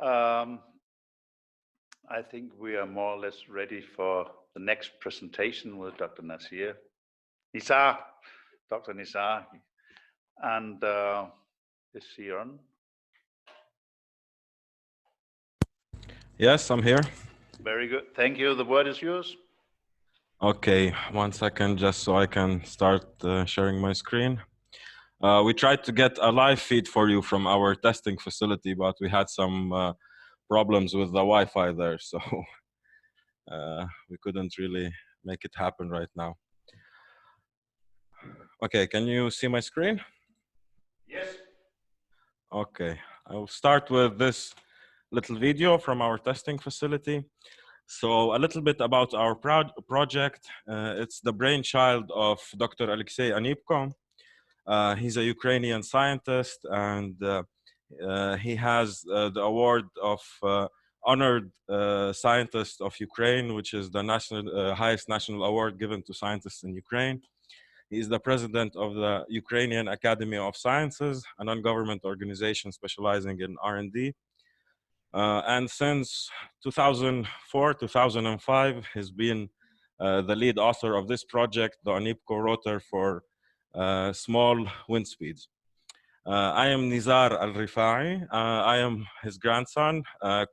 Um, I think we are more or less ready for the next presentation with Dr. Nizar, Dr. Nizar, and is he on? Yes, I'm here. Very good. Thank you. The word is yours. Okay, 1 second, just so I can start sharing my screen. We tried to get a live feed for you from our testing facility, but we had some problems with the Wi-Fi there, so we couldn't really make it happen right now. Okay, can you see my screen? Yes. Okay, I will start with this little video from our testing facility. So a little bit about our project. It's the brainchild of Dr. Alexei Onipko. He's a Ukrainian scientist, and he has the award of honored scientist of Ukraine, which is the highest national award given to scientists in Ukraine. He is the president of the Ukrainian Academy of Sciences, a non-government organization specializing in R&D. And since 2004, 2005, he's been the lead author of this project, the Onipko rotor for small wind speeds. I am Nizar Rifai. I am his grandson,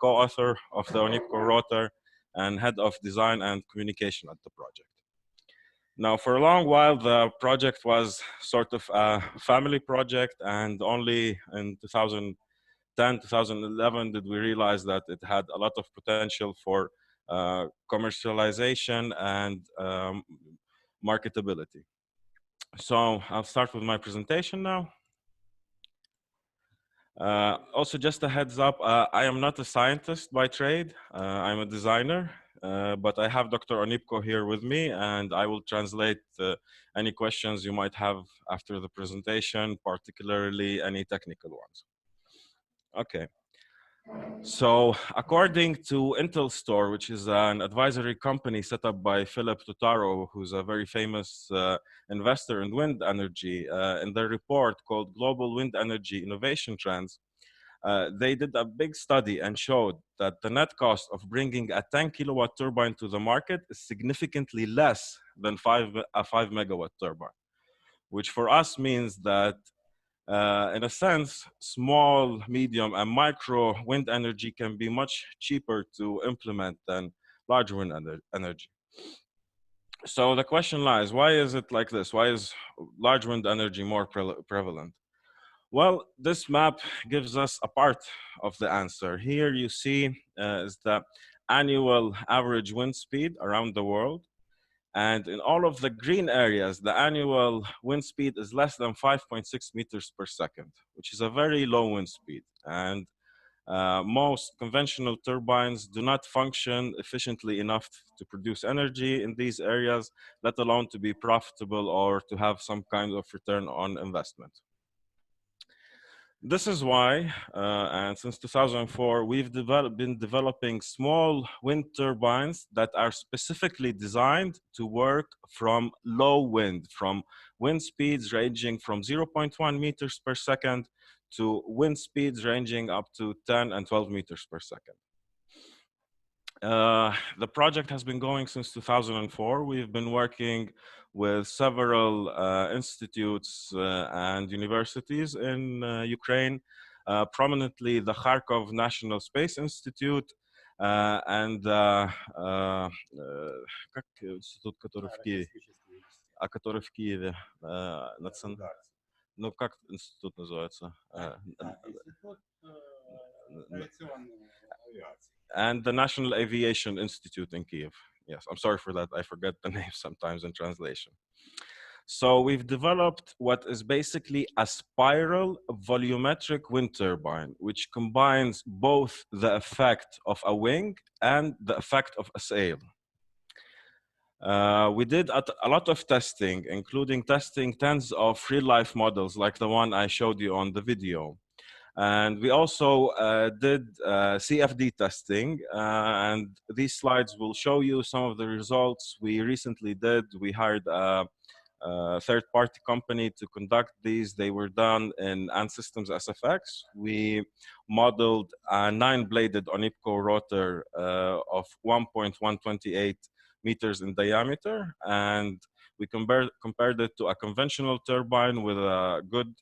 co-author of the Onipko rotor and head of design and communication at the project. Now, for a long while, the project was sort of a family project, and only in 2010, 2011 did we realize that it had a lot of potential for commercialization and marketability. So I'll start with my presentation now. Also, just a heads up, I am not a scientist by trade. I'm a designer, but I have Dr. Onipko here with me, and I will translate any questions you might have after the presentation, particularly any technical ones. Okay. So according to Intel Store, which is an advisory company set up by Philip Totaro, who's a very famous investor in wind energy, in their report called Global Wind Energy Innovation Trends, they did a big study and showed that the net cost of bringing a 10 kilowatt turbine to the market is significantly less than a 5 megawatt turbine, which for us means that in a sense, small, medium, and micro wind energy can be much cheaper to implement than large wind energy. So the question lies, why is it like this? Why is large wind energy more prevalent? Well, this map gives us a part of the answer. Here you see is the annual average wind speed around the world. And in all of the green areas, the annual wind speed is less than 5.6 meters per second, which is a very low wind speed. And most conventional turbines do not function efficiently enough to produce energy in these areas, let alone to be profitable or to have some kind of return on investment. This is why, and since 2004, we've been developing small wind turbines that are specifically designed to work from low wind, from wind speeds ranging from 0.1 meters per second to wind speeds ranging up to 10 and 12 meters per second. The project has been going since 2004. We've been working with several institutes and universities in Ukraine, prominently the Kharkov National Space Institute and как институт, который в Киеве? Который в Киеве? Ну, как институт называется? And the National Aviation Institute in Kiev. Yes, I'm sorry for that. I forget the name sometimes in translation. So we've developed what is basically a spiral volumetric wind turbine, which combines both the effect of a wing and the effect of a sail. We did a lot of testing, including testing tens of real-life models like the one I showed you on the video. And we also did CFD testing, and these slides will show you some of the results we recently did. We hired a third-party company to conduct these. They were done in Ant Systems SFX. We modeled a 9-bladed Onipko rotor of 1.128 meters in diameter, and we compared it to a conventional turbine with a good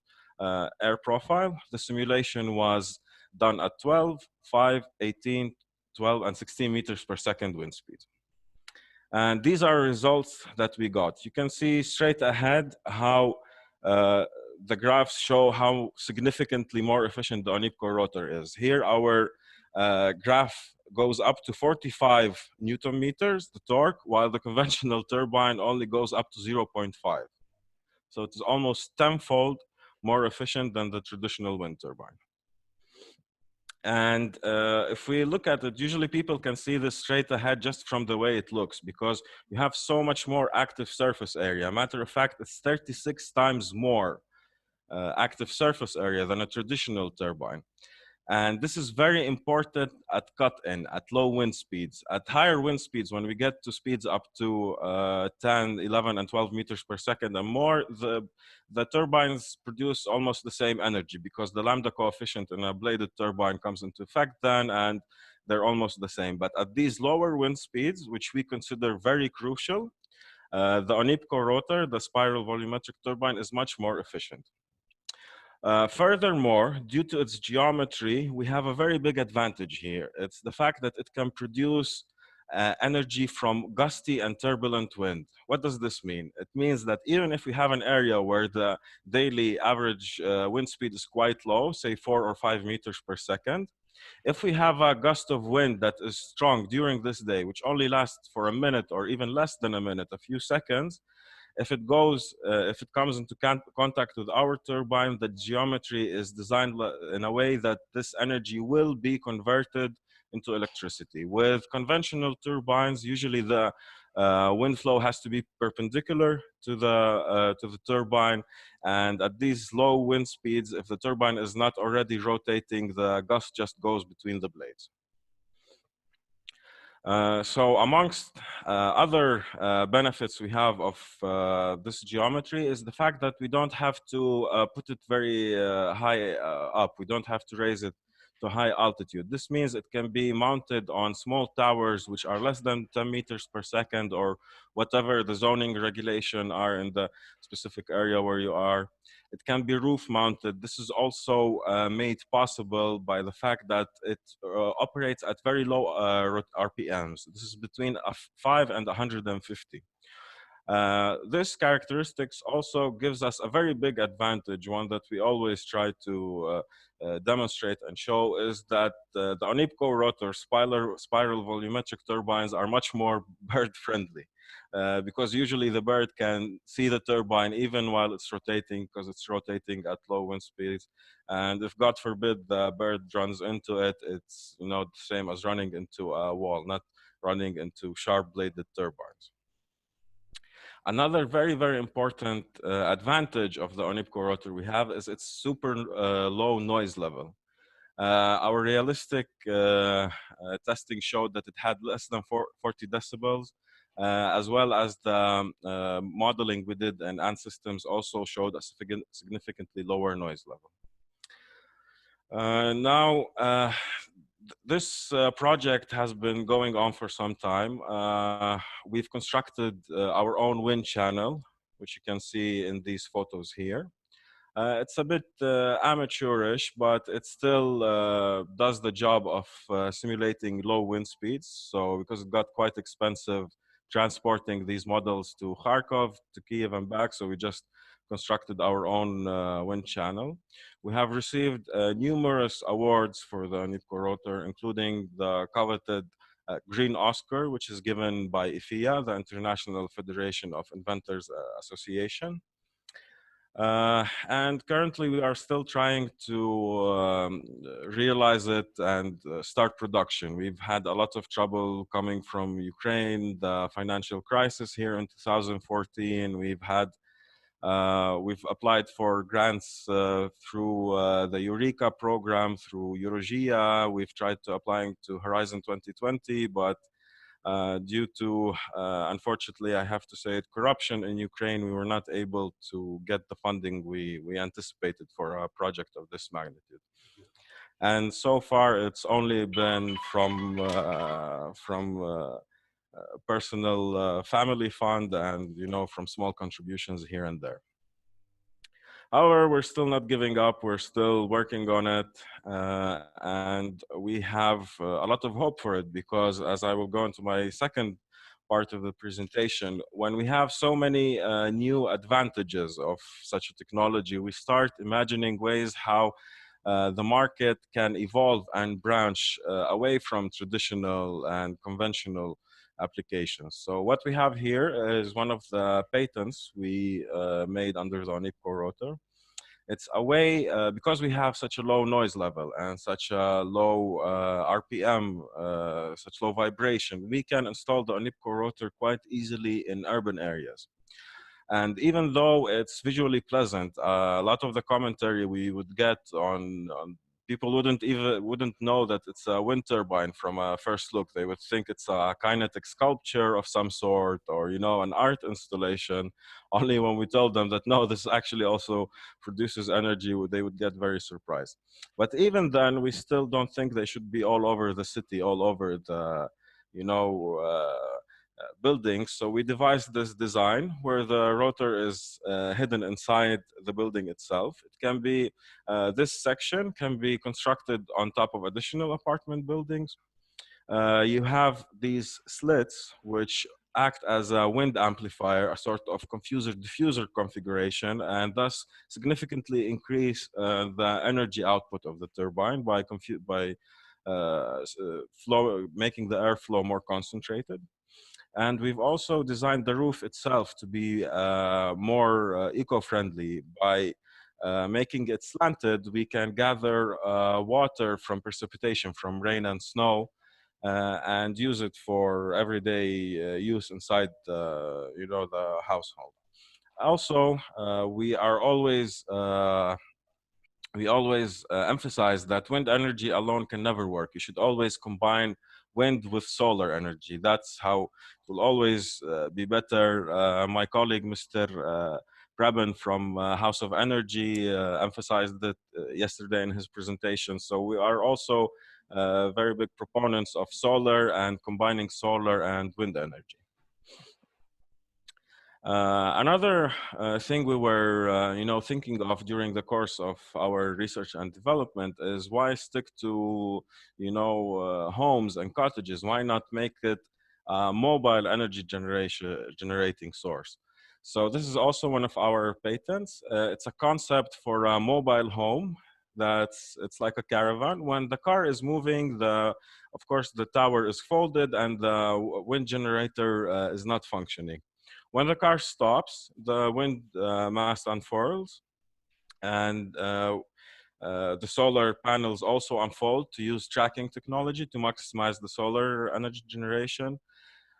air profile. The simulation was done at 12, 5, 18, 12, and 16 meters per second wind speed. And these are results that we got. You can see straight ahead how the graphs show how significantly more efficient the Onipko rotor is. Here, our graph goes up to 45 Newton meters, the torque, while the conventional turbine only goes up to 0.5. So it is almost tenfold more efficient than the traditional wind turbine. And if we look at it, usually people can see this straight ahead just from the way it looks, because you have so much more active surface area. Matter of fact, it's 36 times more active surface area than a traditional turbine. And this is very important at cut-in, at low wind speeds. At higher wind speeds, when we get to speeds up to 10, 11, and 12 meters per second and more, the turbines produce almost the same energy, because the lambda coefficient in a bladed turbine comes into effect then, and they're almost the same. But at these lower wind speeds, which we consider very crucial, the Onipko rotor, the spiral volumetric turbine, is much more efficient. Furthermore, due to its geometry, we have a very big advantage here. It's the fact that it can produce energy from gusty and turbulent wind. What does this mean? It means that even if we have an area where the daily average wind speed is quite low, say 4 or 5 meters per second, if we have a gust of wind that is strong during this day, which only lasts for a minute or even less than a minute, a few seconds, if it comes into contact with our turbine, the geometry is designed in a way that this energy will be converted into electricity. With conventional turbines, usually the wind flow has to be perpendicular to the turbine, and at these low wind speeds, if the turbine is not already rotating, the gust just goes between the blades. So amongst other benefits we have of this geometry is the fact that we don't have to put it very high up. We don't have to raise it to high altitude. This means it can be mounted on small towers which are less than 10 meters per second, or whatever the zoning regulation are in the specific area where you are. It can be roof mounted. This is also made possible by the fact that it operates at very low RPMs. This is between 5 and 150. This characteristics also gives us a very big advantage, one that we always try to demonstrate and show, is that the Onipko rotor spiral volumetric turbines are much more bird friendly, because usually the bird can see the turbine even while it's rotating, because it's rotating at low wind speeds. And if God forbid the bird runs into it, it's the same as running into a wall, not running into sharp bladed turbines. Another very, very important advantage of the Onipko rotor we have is its super low noise level. Our realistic testing showed that it had less than 40 decibels, as well as the modeling we did in Ant Systems also showed a significantly lower noise level. This project has been going on for some time. We've constructed our own wind channel, which you can see in these photos here. It's a bit amateurish, but it still does the job of simulating low wind speeds. So because it got quite expensive transporting these models to Kharkov, to Kiev and back, so we just constructed our own wind channel. We have received numerous awards for the Onipko rotor, including the coveted Greene Oscar, which is given by IFIA, the International Federation of Inventors Association. And currently we are still trying to realize it and start production. We've had a lot of trouble coming from Ukraine, the financial crisis here in 2014. We've applied for grants through the Eureka program, through Eurogia. We've tried to applying to Horizon 2020, but Due to, unfortunately, I have to say it, corruption in Ukraine, we were not able to get the funding we anticipated for a project of this magnitude. And so far, it's only been from personal family fund and, you know, from small contributions here and there. However, we're still not giving up. We're still working on it. And we have a lot of hope for it because, as I will go into my second part of the presentation, when we have so many new advantages of such a technology, we start imagining ways how the market can evolve and branch away from traditional and conventional applications. So what we have here is one of the patents we made under the Onipko rotor. It's a way, because we have such a low noise level and such a low RPM, such low vibration, we can install the Onipko rotor quite easily in urban areas. And even though it's visually pleasant, a lot of the commentary we would get on people wouldn't know that it's a wind turbine from a first look. They would think it's a kinetic sculpture of some sort, or, you know, an art installation. Only when we told them that no, this actually also produces energy, they would get very surprised. But even then, we still don't think they should be all over the city, all over the, you know, buildings. So we devised this design where the rotor is hidden inside the building itself. It can be, this section can be constructed on top of additional apartment buildings. You have these slits which act as a wind amplifier, a sort of diffuser configuration, and thus significantly increase the energy output of the turbine by making the airflow more concentrated. And we've also designed the roof itself to be more eco-friendly. By making it slanted, we can gather water from precipitation, from rain and snow, and use it for everyday use inside you know, the household. Also, we always emphasize that wind energy alone can never work. You should always combine wind with solar energy. That's how it will always be better. My colleague, Mr. Preben from House of Energy emphasized that yesterday in his presentation. So we are also very big proponents of solar and combining solar and wind energy. Another thing we were, you know, thinking of during the course of our research and development is why stick to, you know, homes and cottages? Why not make it a mobile energy generating source? So this is also one of our patents. It's a concept for a mobile home. It's like a caravan. When the car is moving, of course the tower is folded and the wind generator is not functioning. When the car stops, the wind mast unfurls, and the solar panels also unfold to use tracking technology to maximize the solar energy generation.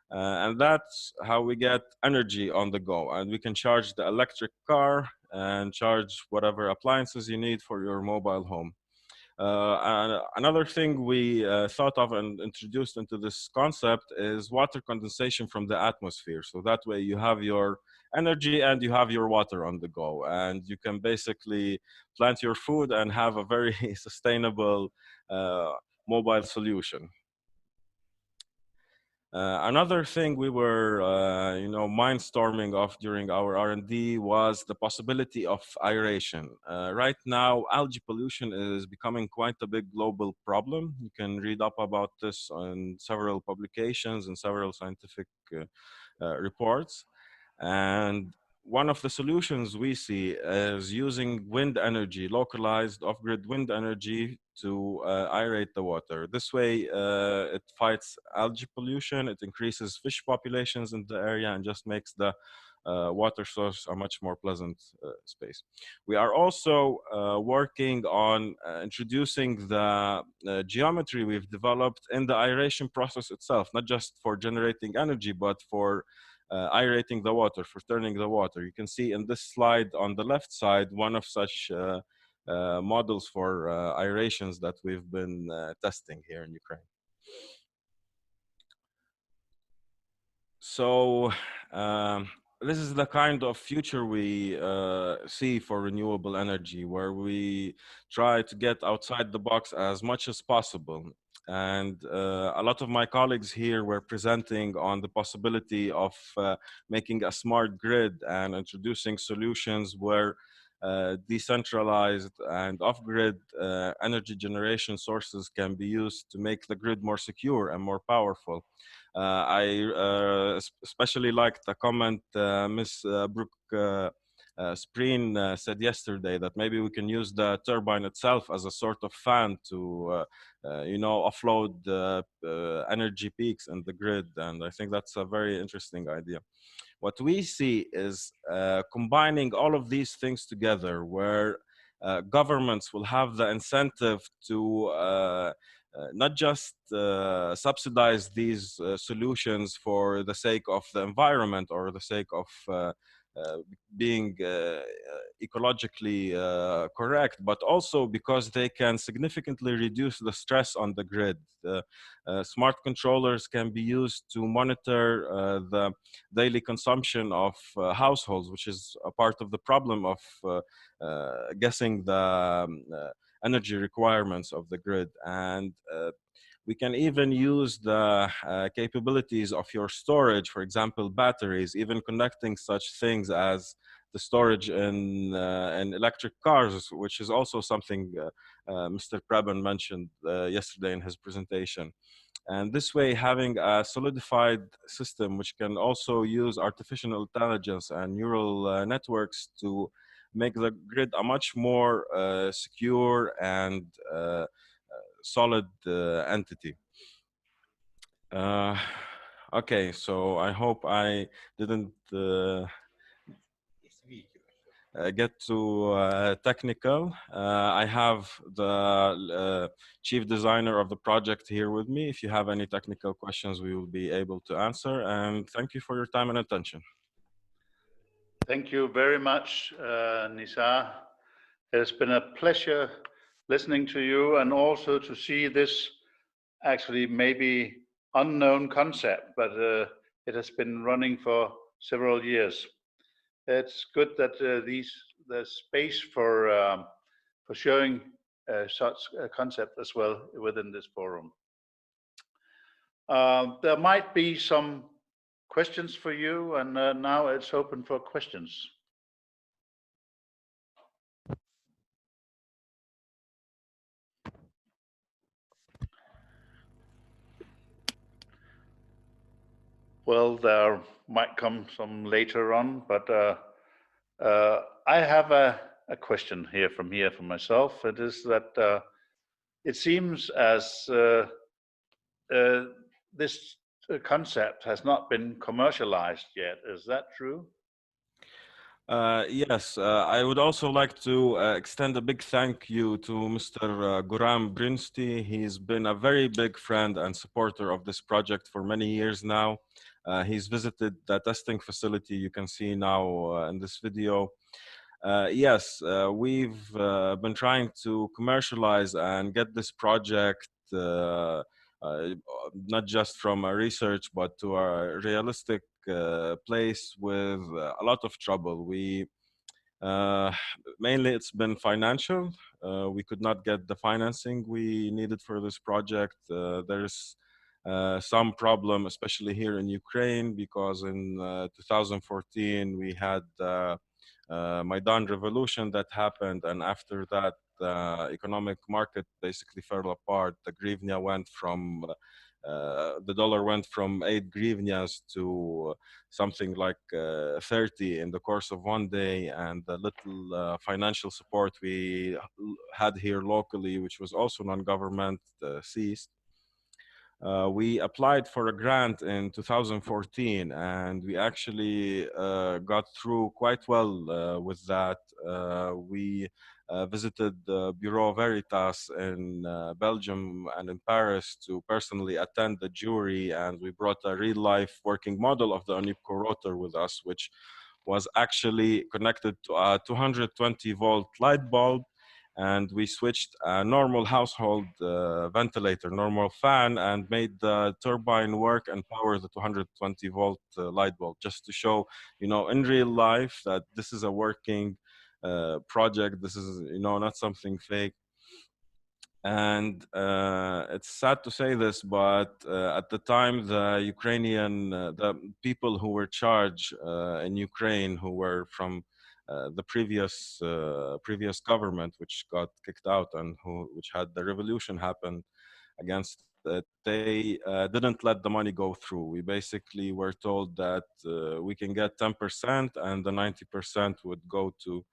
And that's how we get energy on the go. And we can charge the electric car and charge whatever appliances you need for your mobile home. And another thing we thought of and introduced into this concept is water condensation from the atmosphere. So that way you have your energy and you have your water on the go, and you can basically plant your food and have a very sustainable mobile solution. Another thing we were, you know, mindstorming of during our R&D was the possibility of aeration. Right now, algae pollution is becoming quite a big global problem. You can read up about this on several publications and several scientific reports. And one of the solutions we see is using wind energy, localized off-grid wind energy, to aerate the water. This way, it fights algae pollution, it increases fish populations in the area, and just makes the water source a much more pleasant space. We are also working on introducing the geometry we've developed in the aeration process itself, not just for generating energy, but for aerating the water, for turning the water. You can see in this slide on the left side, one of such models for aerations that we've been testing here in Ukraine. So this is the kind of future we see for renewable energy, where we try to get outside the box as much as possible. And a lot of my colleagues here were presenting on the possibility of making a smart grid and introducing solutions where decentralized and off-grid energy generation sources can be used to make the grid more secure and more powerful. I especially liked the comment Ms. Brooke Spreen said yesterday, that maybe we can use the turbine itself as a sort of fan to, offload energy peaks in the grid. And I think that's a very interesting idea. What we see is combining all of these things together, where governments will have the incentive to not just subsidize these solutions for the sake of the environment or the sake of being ecologically correct, but also because they can significantly reduce the stress on the grid. Smart controllers can be used to monitor the daily consumption of households, which is a part of the problem of guessing the energy requirements of the grid. And we can even use the capabilities of your storage, for example, batteries, even connecting such things as the storage in electric cars, which is also something Mr. Preben mentioned yesterday in his presentation. And this way, having a solidified system which can also use artificial intelligence and neural networks to make the grid a much more secure and solid entity. Okay, so I hope I didn't get too technical. I have the chief designer of the project here with me. If you have any technical questions, we will be able to answer. And thank you for your time and attention. Thank you very much, Nizar. It has been a pleasure listening to you, and also to see this actually maybe unknown concept, but it has been running for several years. It's good that there's space for showing such a concept as well within this forum. There might be some questions for you, and now it's open for questions. Well, there might come some later on, but I have a question here from myself. It is that it seems as this concept has not been commercialized yet. Is that true? Yes, I would also like to extend a big thank you to Mr. Guram Brinsti. He's been a very big friend and supporter of this project for many years now. He's visited the testing facility you can see now in this video. Yes, we've been trying to commercialize and get this project not just from a research, but to a realistic place with a lot of trouble. We mainly it's been financial. We could not get the financing we needed for this project. There's some problem, especially here in Ukraine, because in 2014 we had Maidan revolution that happened, and after that the economic market basically fell apart. The hryvnia went from the dollar went from 8 hryvnias to something like 30 in the course of one day, and the little financial support we had here locally, which was also non-government, ceased. We applied for a grant in 2014, and we actually got through quite well with that. We visited the Bureau Veritas in Belgium and in Paris to personally attend the jury, and we brought a real-life working model of the Onipko rotor with us, which was actually connected to a 220-volt light bulb. and we switched a normal household ventilator, normal fan, and made the turbine work and power the 220-volt light bulb, just to show, in real life that this is a working project. This is, not something fake. And it's sad to say this, but at the time, the Ukrainian, the people who were charged in Ukraine, who were from the previous government, which got kicked out and which had the revolution happen against it, they didn't let the money go through. We basically were told that we can get 10% and the 90% would go to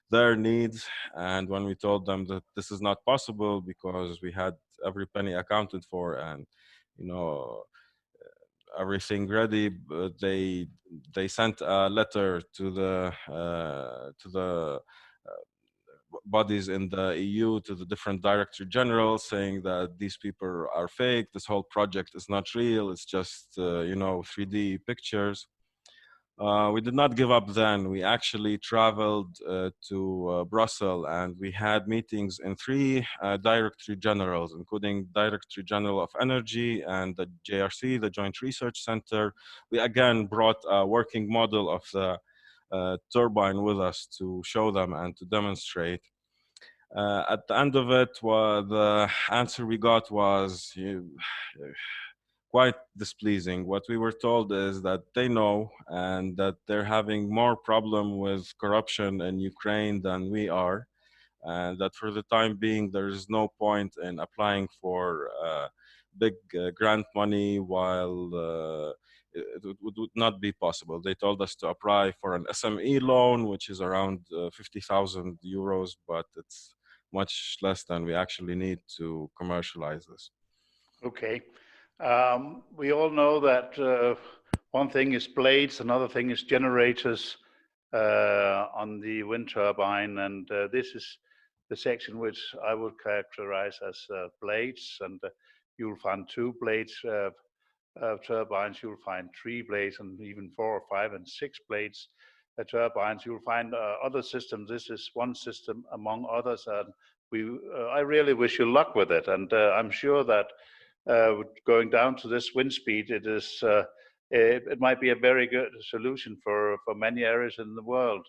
their needs. And when we told them that this is not possible because we had every penny accounted for and everything ready, but they sent a letter to the bodies in the EU, to the different director generals, saying that these people are fake, this whole project is not real, it's just 3D pictures. We did not give up then. We actually traveled to Brussels, and we had meetings in 3 director generals, including Director General of Energy and the JRC, the Joint Research Center. We again brought a working model of the turbine with us to show them and to demonstrate. At the end of it, the answer we got was quite displeasing. What we were told is that they know and that they're having more problem with corruption in Ukraine than we are, and that for the time being there is no point in applying for big grant money while it would not be possible. They told us to apply for an SME loan, which is around 50,000 euros, but it's much less than we actually need to commercialize this. Okay. We all know that one thing is blades, another thing is generators on the wind turbine, and this is the section which I would characterize as blades, and you'll find 2 blades turbines, you'll find 3 blades, and even 4 or 5 and 6 blades turbines. You'll find other systems. This is one system among others, and I really wish you luck with it, and I'm sure that going down to this wind speed, it might be a very good solution for many areas in the world.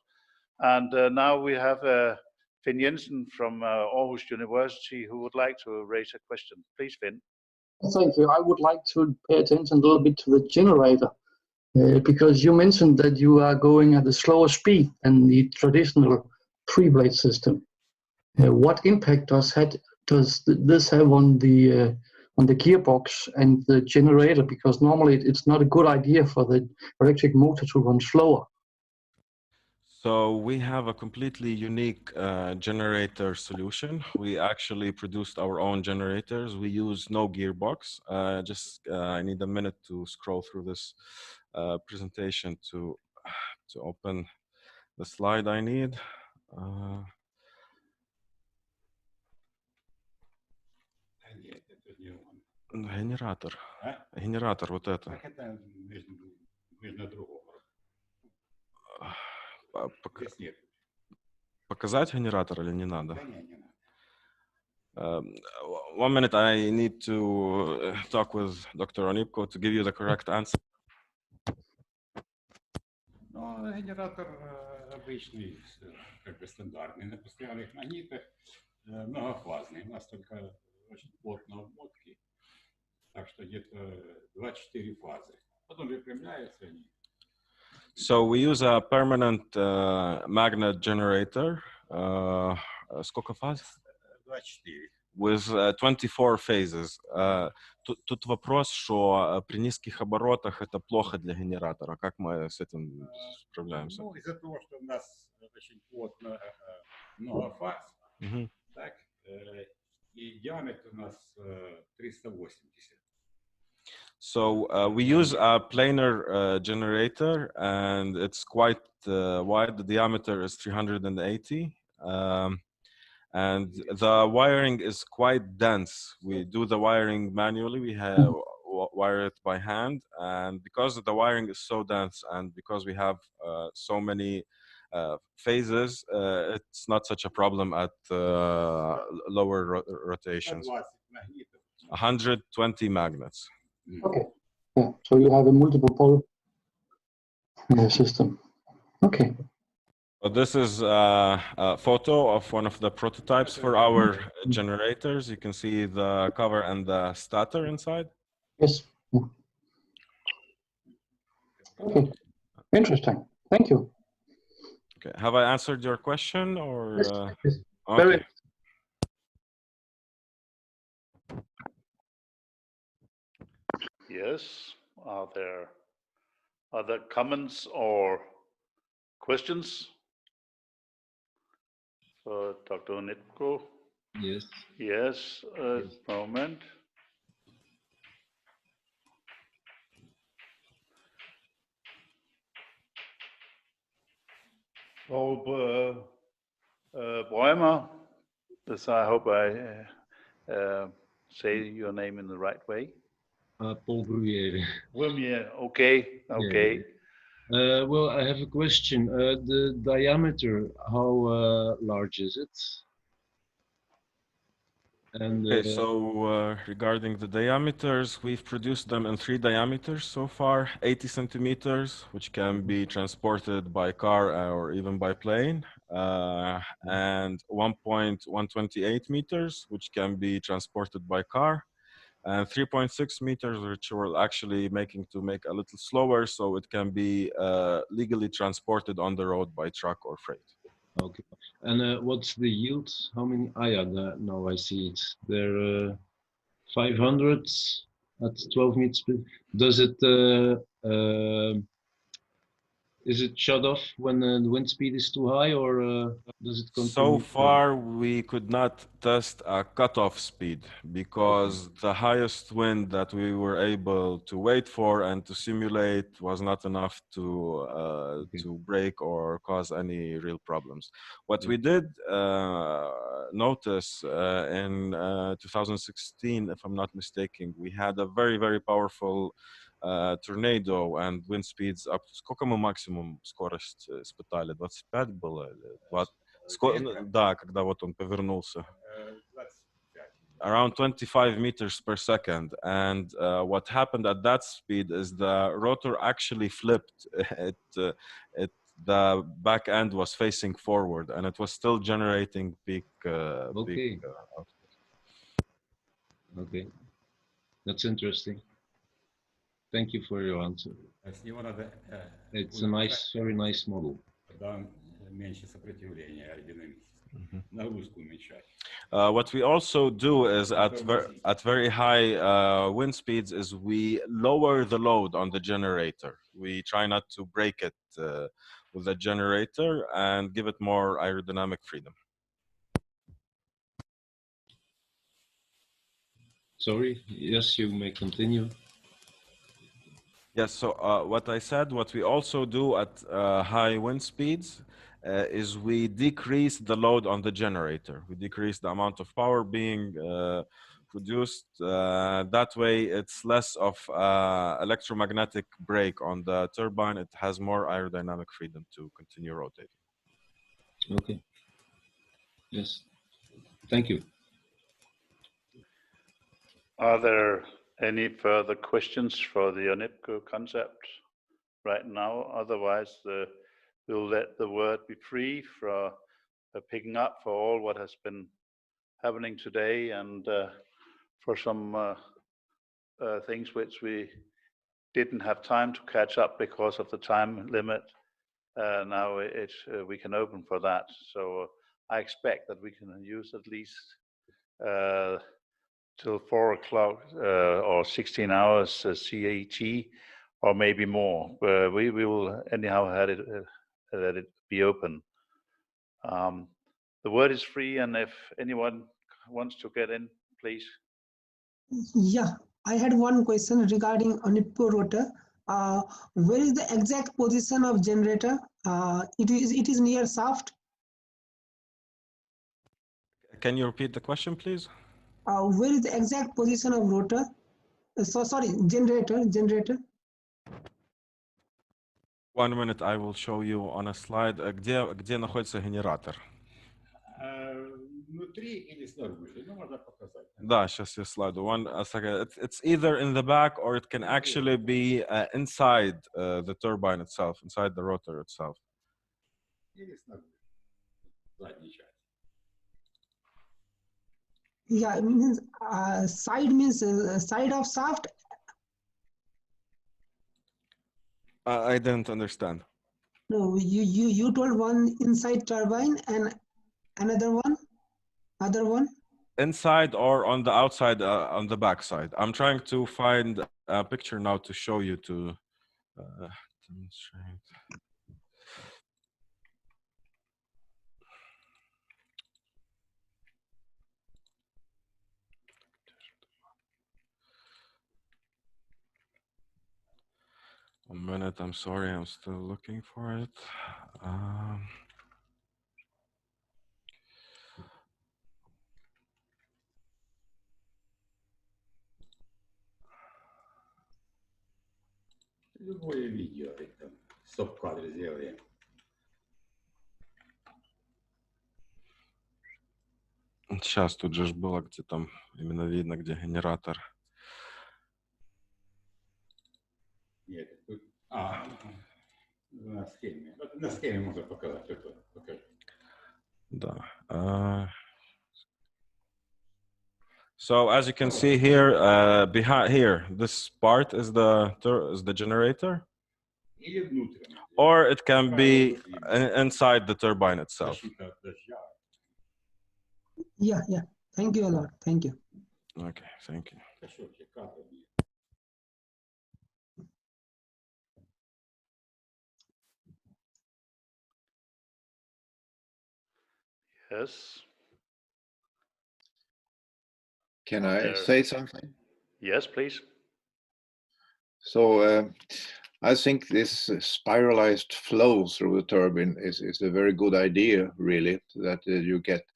And now we have Finn Jensen from Aarhus University who would like to raise a question. Please, Finn. Thank you. I would like to pay attention a little bit to the generator, because you mentioned that you are going at a slower speed than the traditional 3-blade system. What impact does this have on the gearbox and the generator? Because normally it's not a good idea for the electric motor to run slower. So we have a completely unique generator solution. We actually produced our own generators. We use no gearbox. I need a minute to scroll through this presentation to open the slide I need. Генератор. Генератор, вот это. Показать генератор или не надо? 1 minute, I need to talk with Dr. Onipko to give you the correct answer. Ну, генератор обычный, как бы стандартный, на постоянных магнитах, многофазный. У нас только очень плотно обмотки, так что где-то 2-4 фазы. Потом выпрямляются они. So we use a permanent magnet generator. Сколько фаз? 24. With 24 phases. Тут вопрос, что при низких оборотах это плохо для генератора. Как мы с этим справляемся? Ну, из-за того, что у нас очень плотно много фаз, так, и диаметр у нас 380. So we use a planar generator, and it's quite wide. The diameter is 380. And the wiring is quite dense. We do the wiring manually. We have wire it by hand, and because the wiring is so dense, and because we have so many phases, it's not such a problem at lower rotations. 120 magnets. Okay. Yeah. So you have a multiple pole system. Okay. So this is a photo of one of the prototypes for our generators. You can see the cover and the stator inside. Yes. Yeah. Okay. Interesting. Thank you. Okay. Have I answered your question or? Yes, yes. Okay. Very. Yes. Are there other comments or questions for Dr. Onipko? Yes. Yes. Moment. Paul Breumer. I hope I say your name in the right way. Paul Bruyere. Wilmier. Okay. Okay. Well, I have a question. The diameter, how large is it? And Okay, so regarding the diameters, we've produced them in 3 diameters so far: 80 centimeters, which can be transported by car or even by plane, and 1.128 meters, which can be transported by car, and 3.6 meters, which we're actually making to make a little slower, so it can be legally transported on the road by truck or freight. okay. And what's the yield? How many? Ah, yeah, now I see it. They're 500 at 12 meters per. Does it? Is it shut off when the wind speed is too high, or does it continue? So far, we could not test a cutoff speed because the highest wind that we were able to wait for and to simulate was not enough to break or cause any real problems. What we did notice in 2016, if I'm not mistaken, we had a very, very powerful tornado and wind speeds up to сколько мы максимум скорость испытали? 25 было? Да, когда вот он повернулся. Around 25 meters per second. And what happened at that speed is the rotor actually flipped. The back end was facing forward and it was still generating peak Okay. Okay. That's interesting. Thank you for your answer. It's a nice, very nice model. What we also do is at very high wind speeds is we lower the load on the generator. We try not to break it with the generator and give it more aerodynamic freedom. Sorry, yes, you may continue. Yes, so what I said, what we also do at high wind speeds is we decrease the load on the generator. We decrease the amount of power being produced. That way, it's less of electromagnetic brake on the turbine. It has more aerodynamic freedom to continue rotating. Okay. Yes. Thank you. Are there any further questions for the Onipko concept right now? Otherwise, we'll let the word be free for picking up for all what has been happening today and for some things which we didn't have time to catch up because of the time limit. Now we can open for that. So I expect that we can use at least till 4 o'clock or 16 hours CET or maybe more. We will anyhow let it be open. The word is free, and if anyone wants to get in, please. Yeah, I had one question regarding Onipko rotor. Where is the exact position of generator? It is near shaft. Can you repeat the question, please? Where is the exact position of rotor? Sorry, generator. 1 minute, I will show you on a slide. Где находится генератор? Внутри или снаружи? Ну, можно показать. Да, сейчас я слайду. A second. It's either in the back or it can actually be inside the turbine itself, inside the rotor itself. Или снаружи. Задней части. Yeah, it means side means side of shaft. I didn't understand. No, you told one inside turbine and another one, other one. Inside or on the outside, on the back side. I'm trying to find a picture now to show you to demonstrate. A minute, I'm sorry, I'm still looking for it. Любое видео, там, стоп-кадр сделаем. Сейчас тут же было, где там именно видно, где генератор. Нет, тут, на схеме. На схеме можно показать. Покажи. Да. So as you can see here, behind here, this part is the generator, Или внутренне. or it can be inside the turbine itself. Защита от дождя. Yeah, yeah. Thank you a lot. Thank you. Okay, thank you. Кошелки, кадры. Yes. Can I say something? Yes, please. So I think this spiralized flow through the turbine is a very good idea, really, that you get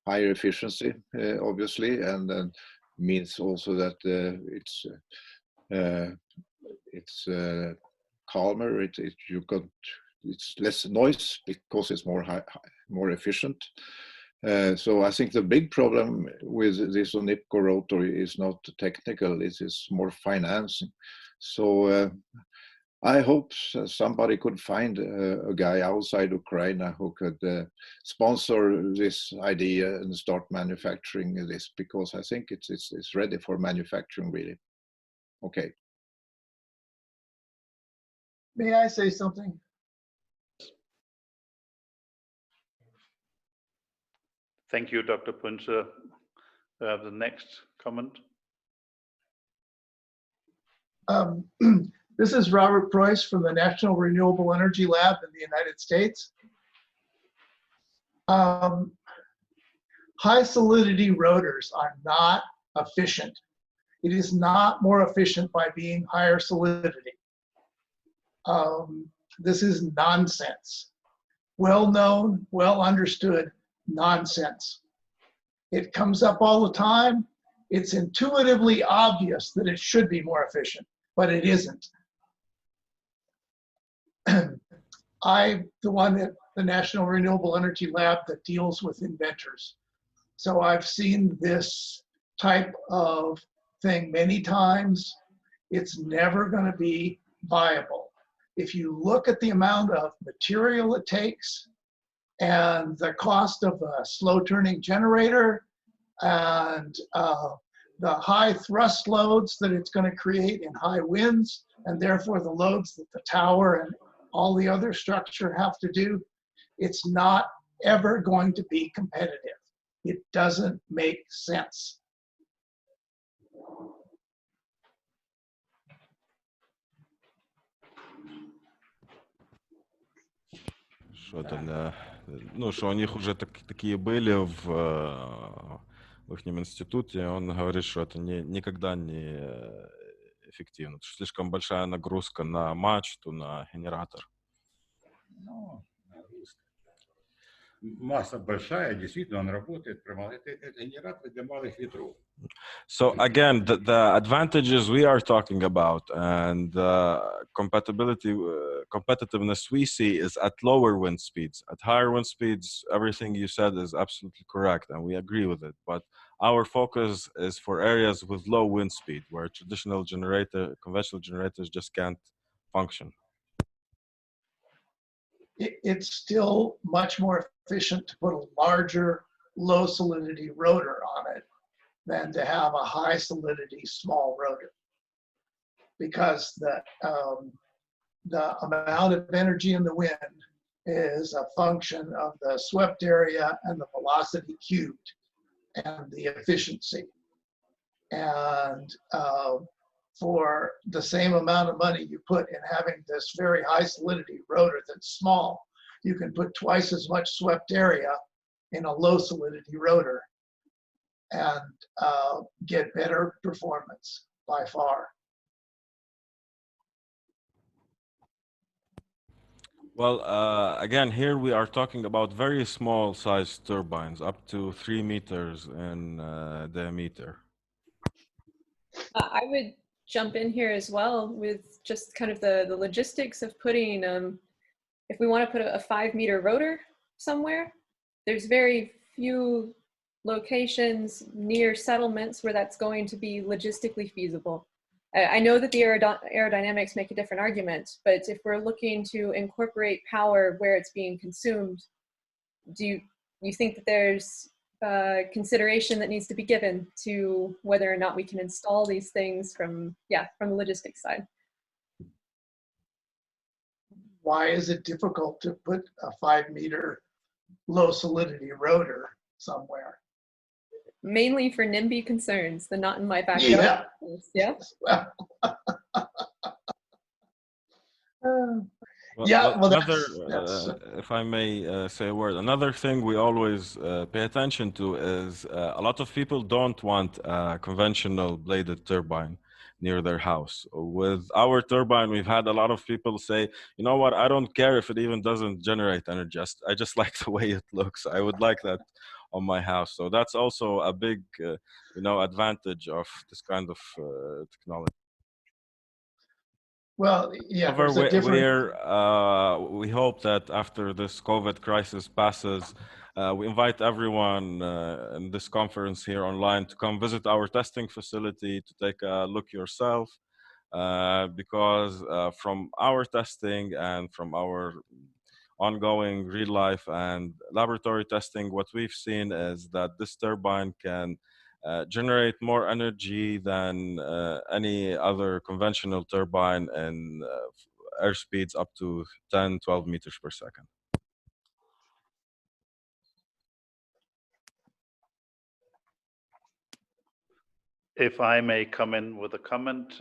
higher efficiency, obviously, and then means also that it's calmer. It's less noise because it's more efficient. So I think the big problem with this Onipko rotor is not technical, it is more financing. So I hope somebody could find a guy outside Ukraine who could sponsor this idea and start manufacturing this, because I think it's ready for manufacturing, really. Okay. May I say something? Thank you, Dr. Punzer. The next comment. This is Robert Preuss from the National Renewable Energy Lab in the United States. High solidity rotors are not efficient. It is not more efficient by being higher solidity. This is nonsense. Well known, well understood nonsense. It comes up all the time. It's intuitively obvious that it should be more efficient, but it isn't. I'm the one at the National Renewable Energy Lab that deals with inventors. So I've seen this type of thing many times. It's never going to be viable. If you look at the amount of material it takes and the cost of a slow turning generator and the high thrust loads that it's going to create in high winds, and therefore the loads that the tower and all the other structure have to do, it's not ever going to be competitive. It doesn't make sense. Что у них уже такие были в их институте, он говорит, что это никогда не эффективно, потому что слишком большая нагрузка на мачту, на генератор. Ну, масса большая, действительно, он работает, это генератор для малых ветров. So again, the advantages we are talking about and competitiveness we see is at lower wind speeds. At higher wind speeds, everything you said is absolutely correct, and we agree with it. But our focus is for areas with low wind speed, where conventional generators just can't function. It's still much more efficient to put a larger, low solidity rotor on it than to have a high solidity small rotor, because the amount of energy in the wind is a function of the swept area and the velocity cubed and the efficiency. And for the same amount of money you put in having this very high solidity rotor that's small, you can put twice as much swept area in a low solidity rotor and get better performance by far. Well, again, here we are talking about very small sized turbines, up to 3 meters in diameter. I would jump in here as well with just kind of the logistics of putting, if we want to put a 5-meter rotor somewhere, there's very few locations near settlements where that's going to be logistically feasible. I know that the aerodynamics make a different argument, but if we're looking to incorporate power where it's being consumed, do you think that there's consideration that needs to be given to whether or not we can install these things from the logistics side? Why is it difficult to put a 5-meter low solidity rotor somewhere? Mainly for NIMBY concerns, the not in my backyard. Yeah. Yeah. If I may say a word, another thing we always pay attention to is a lot of people don't want a conventional bladed turbine near their house. With our turbine, we've had a lot of people say, you know what, I don't care if it even doesn't generate energy. I just like the way it looks. I would like that on my house. So that's also a big, advantage of this kind of technology. Well, yeah. We hope that after this COVID crisis passes, we invite everyone in this conference here online to come visit our testing facility, to take a look yourself, because from our testing and from our ongoing real life and laboratory testing, what we've seen is that this turbine can generate more energy than any other conventional turbine and air speeds up to 10-12 meters per second. If I may come in with a comment,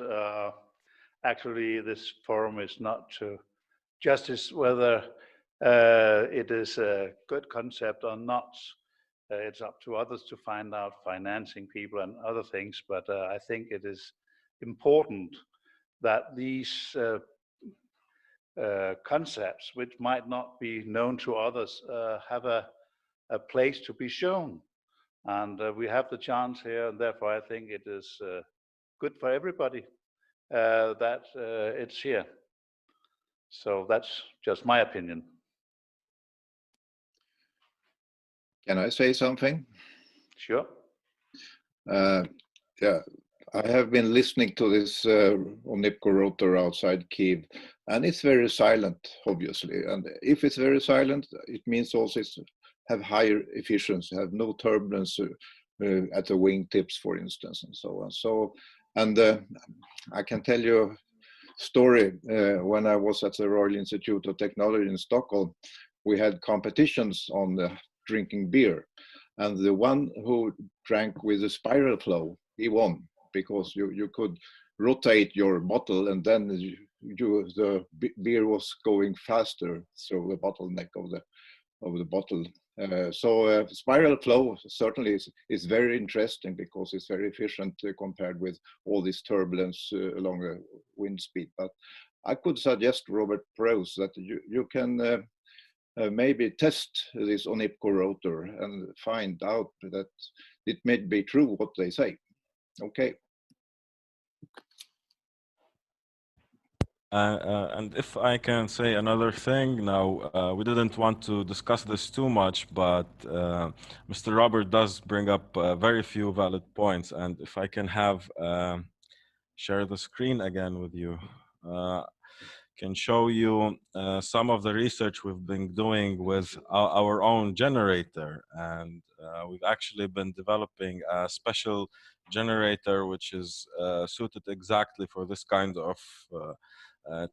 actually this forum is not to judge whether it is a good concept or not. It's up to others to find out, financing people and other things, but I think it is important that these concepts, which might not be known to others, have a place to be shown. And we have the chance here, and therefore I think it is good for everybody that it's here. So that's just my opinion. Can I say something? Sure. Yeah, I have been listening to this Onipko rotor outside Kiev, and it's very silent, obviously. And if it's very silent, it means also it's have higher efficiency, have no turbulence at the wingtips, for instance, and so on. So, and I can tell you a story. When I was at the Royal Institute of Technology in Stockholm, we had competitions on drinking beer, and the one who drank with a spiral flow, he won, because you could rotate your bottle, and then the beer was going faster through the bottleneck of the bottle. So spiral flow certainly is very interesting, because it's very efficient compared with all this turbulence along the wind speed. But I could suggest, Robert Prose, that you can maybe test this Onipko rotor and find out that it may be true what they say. Okay. And if I can say another thing now, we didn't want to discuss this too much, but Mr. Robert does bring up very few valid points. And if I can have share the screen again with you, can show you some of the research we've been doing with our own generator. And we've actually been developing a special generator which is suited exactly for this kind of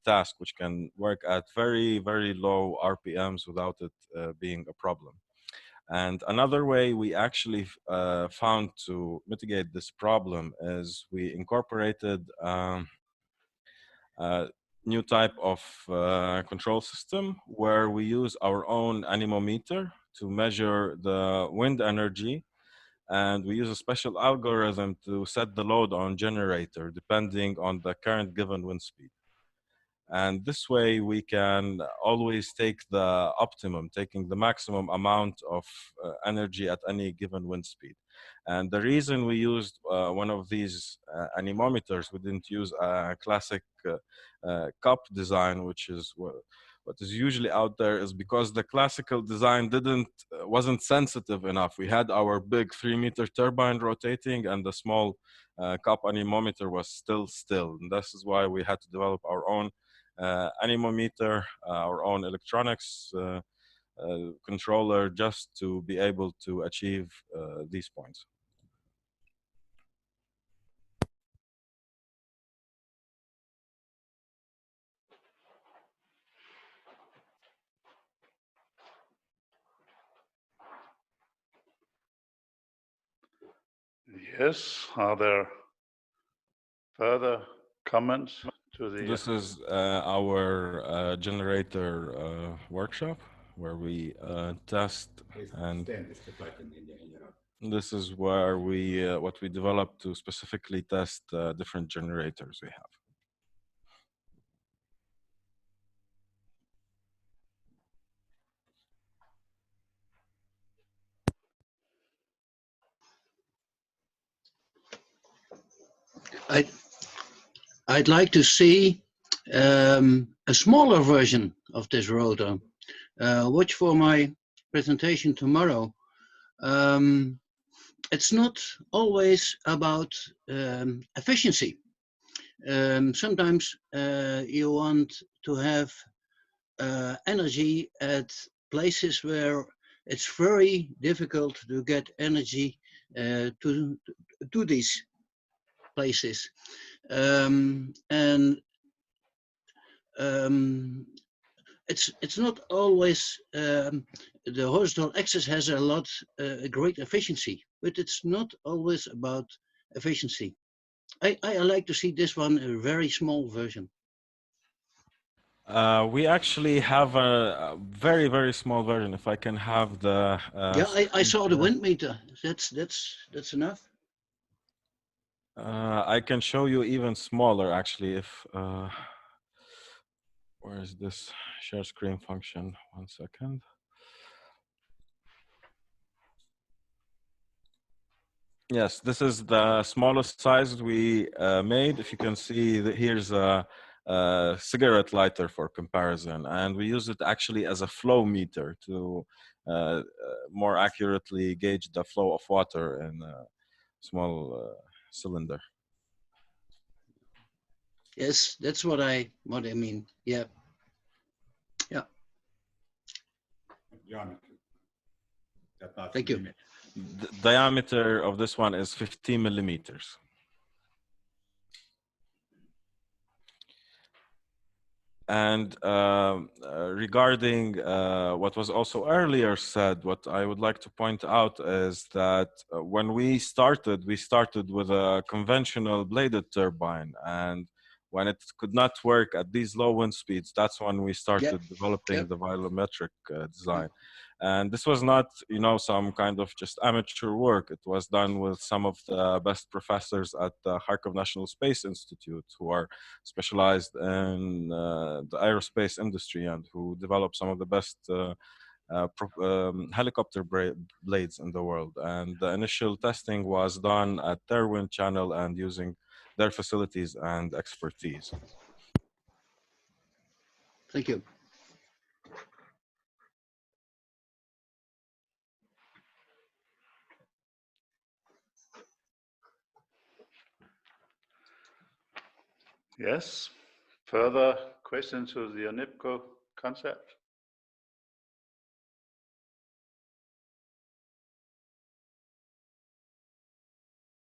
task, which can work at very, very low RPMs without it being a problem. And another way we actually found to mitigate this problem is we incorporated new type of control system where we use our own anemometer to measure the wind energy, and we use a special algorithm to set the load on generator depending on the current given wind speed. And this way we can always take the optimum, taking the maximum amount of energy at any given wind speed. And the reason we used one of these anemometers, we didn't use a classic cup design, which is what is usually out there, is because the classical design wasn't sensitive enough. We had our big 3-meter turbine rotating, and the small cup anemometer was still. And this is why we had to develop our own anemometer, our own electronics controller, just to be able to achieve these points. Yes, are there further comments to the? This is our generator workshop where we test, and this is where what we developed to specifically test different generators we have. I'd like to see a smaller version of this rotor. Watch for my presentation tomorrow. It's not always about efficiency. Sometimes you want to have energy at places where it's very difficult to get energy to these places. It's not always the horizontal axis has a great efficiency, but it's not always about efficiency. I like to see this one a very small version. We actually have a very, very small version. If I can have the yeah, I saw the wind meter. That's enough. I can show you even smaller, actually. If where is this share screen function? 1 second. Yes, this is the smallest size we made. If you can see, here's a cigarette lighter for comparison, and we use it actually as a flow meter to more accurately gauge the flow of water in a small cylinder. Yes, that's what I mean. Yeah. Yeah. Thank you. The diameter of this one is 15 millimeters. And regarding what was also earlier said, what I would like to point out is that when we started with a conventional bladed turbine. And when it could not work at these low wind speeds, that's when we started Yep. developing Yep. the volumetric design. And this was not, you know, some kind of just amateur work. It was done with some of the best professors at the Kharkov National Space Institute, who are specialized in the aerospace industry and who develop some of the best helicopter blades in the world. And the initial testing was done at their wind channel and using their facilities and expertise. Thank you. Yes. Further questions to the Onipko concept?